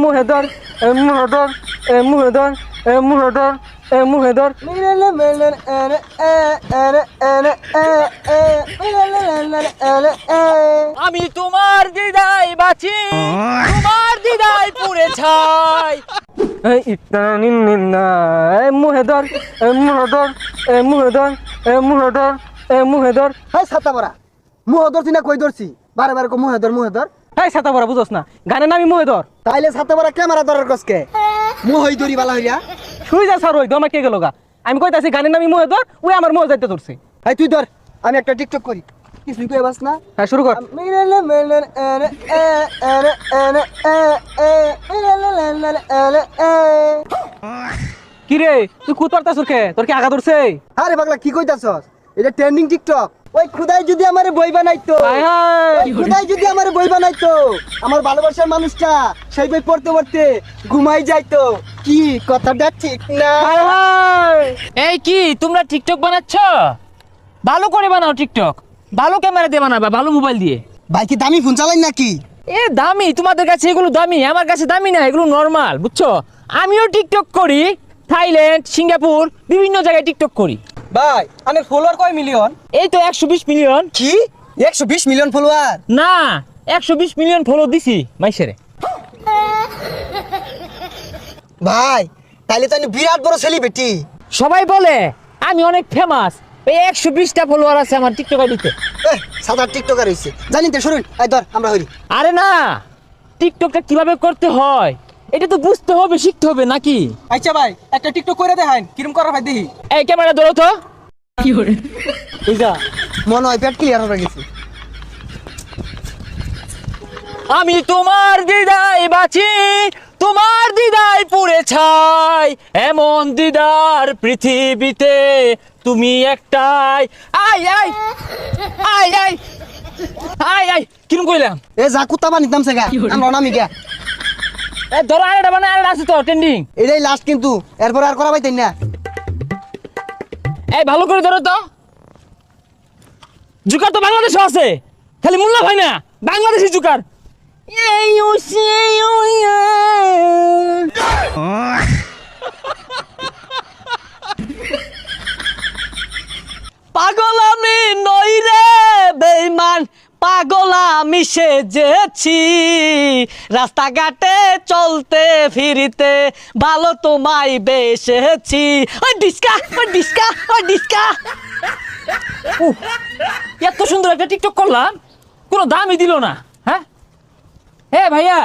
মুহেদর মুহেদর মুহেদর মুহেদর মুহেদর আমি তোমার দিদাই বাঁচি, তোমার দিদাই পুড়ে ছাই। মুহেদর মুহেদর মুহেদর মুহেদর মুহেদর। হ্যাঁ ছাতা পড়া মুহদর চিনা কই ধরছি বারে বারে মুহেদর মুহেদর। হ্যাঁ ছাতা পড়া বুঝোস না, গানের নামই মুহেদর। তাইলে ছাতা পড়া ক্যামেরা ধরার কসকে মুহই দরি বালা হইয়া। শুই যা স্যার, ওই দমা কে গেল গা। আমি কইতাছি গানের নামই মুহেদর, ওই আমার মুহে যাইতে ধরছে। এই তুই ধর, আমি একটা টিকটক করি। কিছুই কই বাস না। হ্যাঁ শুরু কর। কি রে তুই কুত পারতাছ কে? তোর কি আগা ধরছে? আরে পাগলা কি কইতাছস? এটা ট্রেন্ডিং টিকটক। ওই খুদাই যদি আমারে বই বানাইতো, হায় হায় খুদাই যদি আমারে বই বানাইতো, আমার ভালোবাসার মানুষটা সেই বই পড়তে পড়তে ঘুমাই যাইতো। কি কথাটা ঠিক না? হায় হায়। এই কি তোমরা টিকটক বানাচ্ছ? ভালো করে বানাও টিকটক, ভালো ক্যামেরা দিয়ে বানাবা, ভালো মোবাইল দিয়ে। ভাই কি দামি ফোন চালাই নাকি? এ দামি, তোমাদের কাছে এগুলো দামি, আমার কাছে দামি না, এগুলো নরমাল, বুঝছো? আমিও টিকটক করি, থাইল্যান্ড, সিঙ্গাপুর, বিভিন্ন জায়গায় টিকটক করি। ভাই আনে ফলোয়ার কয় মিলিয়ন? এই তো 120 মিলিয়ন। কি 120 মিলিয়ন ফলোয়ার? না, 120 মিলিয়ন ফলো দিছি মাইসেরে। ভাই তাইলে তো আমি বিরাট বড় সেলিব্রিটি। সবাই বলে আমি অনেক ফেমাস, এই 120টা ফলোয়ার আছে আমার টিকটক আইডিতে। সাদা টিকটকার হইছে জানি তো। শুনুন এই ধর আমরা হইরি। আরে না, টিকটকটা কিভাবে করতে হয় এটা তো বুঝতে হবে, শিখতে হবে নাকি? আচ্ছা ভাই একটা টিকটক করে দেখাইন, কিরম করা ভাই দেখি। এই ক্যামেরা ধরো তো। কি করে বুঝা মনে হয় পেট ক্লিয়ার হয়ে গেছে। আমি তোমার দিদাই বাঁচি, তোমার দিদাই পুড়ে ছাই, এমন দিদার পৃথিবীতে তুমি একটাই। I I I I I I কিরম কইলাম? এ যা কুত্তা বানিতাম সেগা আমরা নামি গিয়া। এ ধরো আরেকটা বানায়, আরেকটা আছে তো ট্রেন্ডিং। এটাই লাস্ট কিন্তু, এরপর আর করা পাইতেন না। এই ভালো করে ধরো তো। জুকার তো বাংলাদেশে আছে, খালি মোল্লা ভাই না, বাংলাদেশি জুকার। পাগল আমি নই রে বেঈমান, পাগল আমি সেজেছি, রাস্তাঘাটে চলতে ফিরিতে ভালো তোমায় বেসেছি। ওই ডিস্কা ওই ডিস্কা ওই ডিস্কা। এত সুন্দর একটা টিকটক করলাম, কোনো দামই দিল না। হ্যাঁ ভাইয়া,